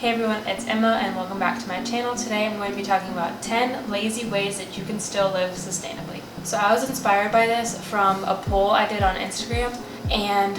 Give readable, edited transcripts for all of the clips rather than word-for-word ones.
Hey everyone, it's Emma and welcome back to my channel. Today I'm going to be talking about 10 lazy ways that you can still live sustainably. So I was inspired by this from a poll I did on Instagram, and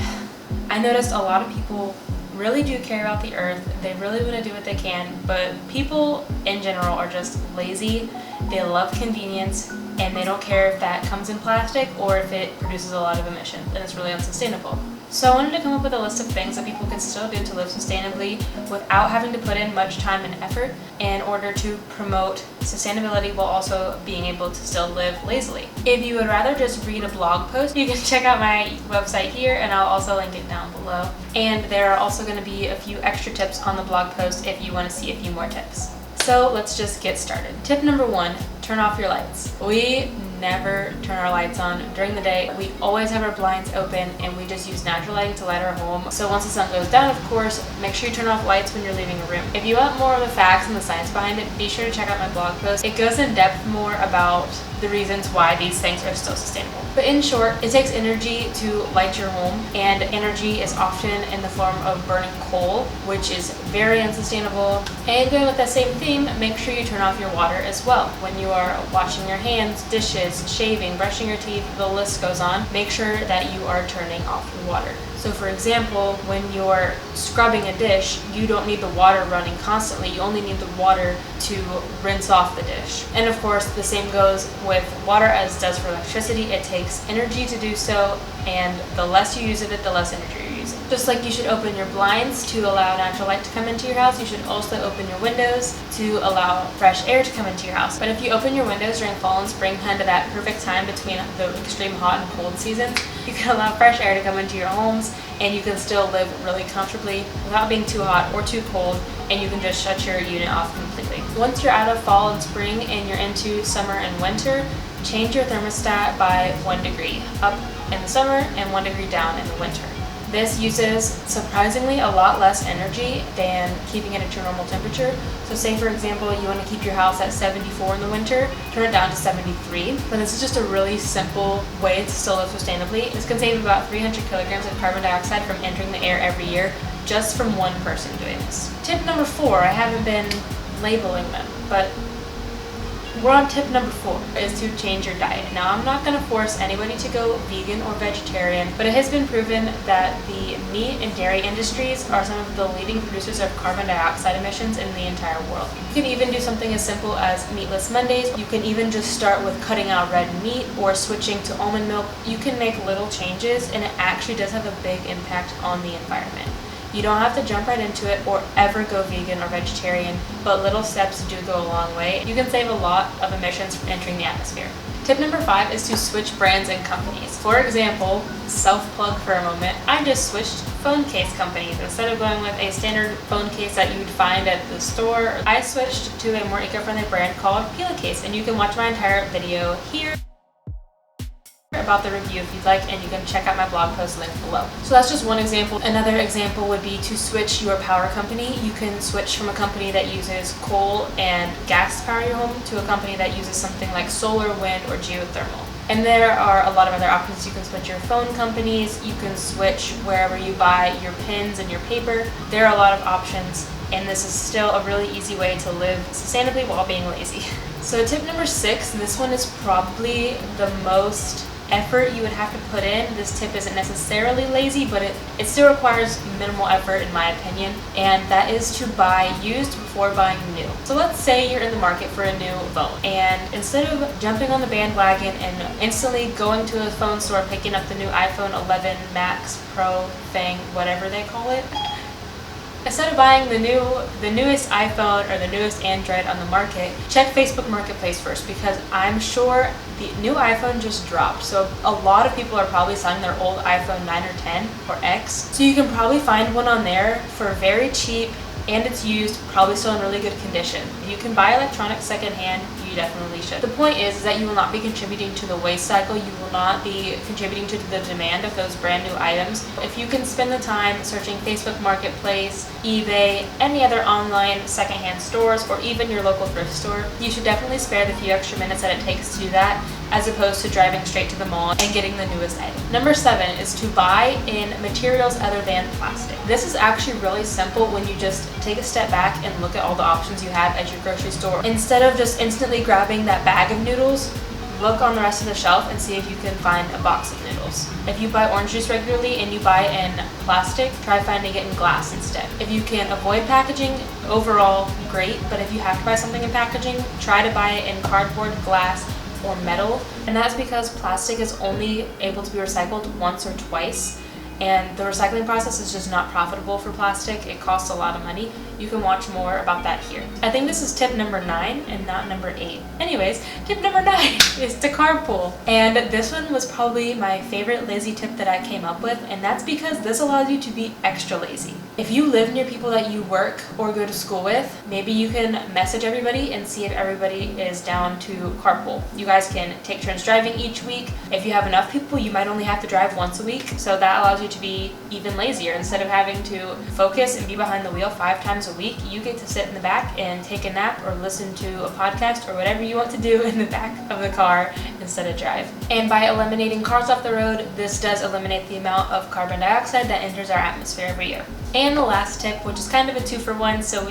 I noticed a lot of people really do care about the earth. They really want to do what they can, but people in general are just lazy. They love convenience and they don't care if that comes in plastic or if it produces a lot of emissions, and it's really unsustainable. So I wanted to come up with a list of things that people can still do to live sustainably without having to put in much time and effort in order to promote sustainability while also being able to still live lazily. If you would rather just read a blog post, you can check out my website here and I'll also link it down below. And there are also going to be a few extra tips on the blog post if you want to see a few more tips. So let's just get started. Tip number 1, turn off your lights. We never turn our lights on during the day. We always have our blinds open and we just use natural lighting to light our home. So once the sun goes down, of course, make sure you turn off lights when you're leaving a room. If you want more of the facts and the science behind it, be sure to check out my blog post. It goes in depth more about the reasons why these things are still sustainable. But in short, it takes energy to light your home, and energy is often in the form of burning coal, which is very unsustainable. And going with that same theme, make sure you turn off your water as well. When you are washing your hands, dishes, shaving, brushing your teeth, the list goes on. Make sure that you are turning off your water. So for example, when you're scrubbing a dish, you don't need the water running constantly. You only need the water to rinse off the dish. And of course, the same goes with water as it does for electricity. It takes energy to do so, and the less you use of it, the less energy you're using. Just like you should open your blinds to allow natural light to come into your house, you should also open your windows to allow fresh air to come into your house. But if you open your windows during fall and spring, kind of that perfect time between the extreme hot and cold seasons, you can allow fresh air to come into your homes and you can still live really comfortably without being too hot or too cold, and you can just shut your unit off completely. Once you're out of fall and spring and you're into summer and winter, change your thermostat by 1 degree up in the summer and 1 degree down in the winter. This uses surprisingly a lot less energy than keeping it at your normal temperature. So say for example, you want to keep your house at 74 in the winter, turn it down to 73. But this is just a really simple way to still live sustainably. This can save about 300 kilograms of carbon dioxide from entering the air every year just from one person doing this. Tip number 4, I haven't been labeling them, but we're on tip number 4, is to change your diet. Now, I'm not going to force anybody to go vegan or vegetarian, but it has been proven that the meat and dairy industries are some of the leading producers of carbon dioxide emissions in the entire world. You can even do something as simple as meatless Mondays. You can even just start with cutting out red meat or switching to almond milk. You can make little changes and it actually does have a big impact on the environment. You don't have to jump right into it or ever go vegan or vegetarian, but little steps do go a long way. You can save a lot of emissions from entering the atmosphere. Tip number 5 is to switch brands and companies. For example, self-plug for a moment, I just switched phone case companies. Instead of going with a standard phone case that you would find at the store, I switched to a more eco-friendly brand called Pillowcase, and you can watch my entire video here about the review if you'd like, and you can check out my blog post link below. So that's just one example. Another example would be to switch your power company. You can switch from a company that uses coal and gas to power your home to a company that uses something like solar, wind, or geothermal. And there are a lot of other options. You can switch your phone companies, you can switch wherever you buy your pens and your paper. There are a lot of options, and this is still a really easy way to live sustainably while being lazy. So tip number 6, this one is probably the most effort you would have to put in. This tip isn't necessarily lazy, but it still requires minimal effort in my opinion, and that is to buy used before buying new. So let's say you're in the market for a new phone, and instead of jumping on the bandwagon and instantly going to a phone store, picking up the new iPhone 11 Max Pro thing, whatever they call it, instead of buying the newest iPhone or the newest Android on the market, check Facebook Marketplace first, because I'm sure the new iPhone just dropped. So a lot of people are probably selling their old iPhone 9 or 10 or X. So you can probably find one on there for very cheap, and it's used, probably still in really good condition. You can buy electronics secondhand, you definitely should. The point is that you will not be contributing to the waste cycle, you will not be contributing to the demand of those brand new items. If you can spend the time searching Facebook Marketplace, eBay, any other online secondhand stores, or even your local thrift store, you should definitely spare the few extra minutes that it takes to do that as opposed to driving straight to the mall and getting the newest item. Number 7 is to buy in materials other than plastic. This is actually really simple when you just take a step back and look at all the options you have at your grocery store. Instead of just instantly grabbing that bag of noodles, look on the rest of the shelf and see if you can find a box of noodles. If you buy orange juice regularly and you buy in plastic, try finding it in glass instead. If you can avoid packaging, overall great, but if you have to buy something in packaging, try to buy it in cardboard, glass, or metal. And that's because plastic is only able to be recycled once or twice, and the recycling process is just not profitable for plastic. It costs a lot of money. You can watch more about that here. I think this is tip number 9 and not number 8. Anyways, tip number 9 is to carpool. And this one was probably my favorite lazy tip that I came up with, and that's because this allows you to be extra lazy. If you live near people that you work or go to school with, maybe you can message everybody and see if everybody is down to carpool. You guys can take turns driving each week. If you have enough people, you might only have to drive once a week, so that allows you to be even lazier. Instead of having to focus and be behind the wheel 5 times a week, you get to sit in the back and take a nap or listen to a podcast or whatever you want to do in the back of the car instead of drive. And by eliminating cars off the road, this does eliminate the amount of carbon dioxide that enters our atmosphere every year. And the last tip, which is kind of a 2-for-1, so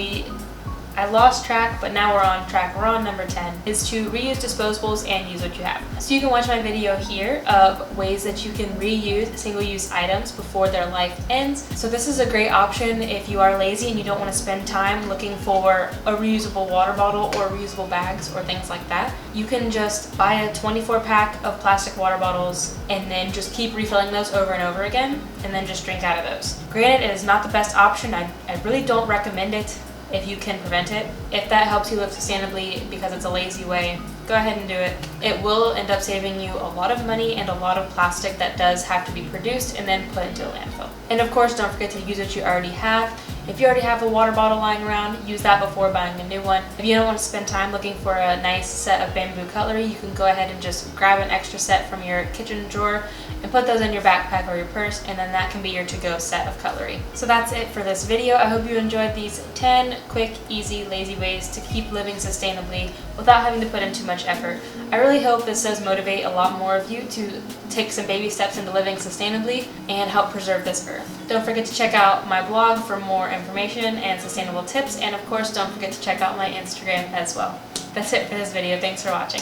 I lost track, but now we're on track. We're on number 10, is to reuse disposables and use what you have. So you can watch my video here of ways that you can reuse single-use items before their life ends. So this is a great option if you are lazy and you don't want to spend time looking for a reusable water bottle or reusable bags or things like that. You can just buy a 24-pack of plastic water bottles and then just keep refilling those over and over again, and then just drink out of those. Granted, it is not the best option. I really don't recommend it if you can prevent it. If that helps you live sustainably because it's a lazy way, go ahead and do it. It will end up saving you a lot of money and a lot of plastic that does have to be produced and then put into a landfill. And of course, don't forget to use what you already have. If you already have a water bottle lying around, use that before buying a new one. If you don't want to spend time looking for a nice set of bamboo cutlery, you can go ahead and just grab an extra set from your kitchen drawer and put those in your backpack or your purse, and then that can be your to-go set of cutlery. So that's it for this video. I hope you enjoyed these 10 quick, easy, lazy ways to keep living sustainably without having to put in too much effort. I really hope this does motivate a lot more of you to take some baby steps into living sustainably and help preserve this earth. Don't forget to check out my blog for more information and sustainable tips, and of course don't forget to check out my Instagram as well. That's it for this video. Thanks for watching.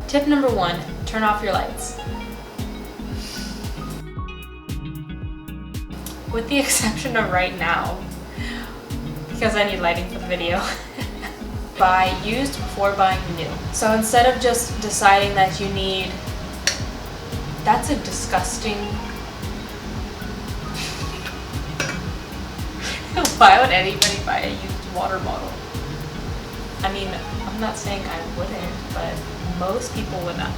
Tip number 1, turn off your lights. With the exception of right now, because I need lighting for the video. Buy used before buying new. So instead of just deciding that you need, that's a disgusting, why would anybody buy a used water bottle? I mean, I'm not saying I wouldn't, but most people would not.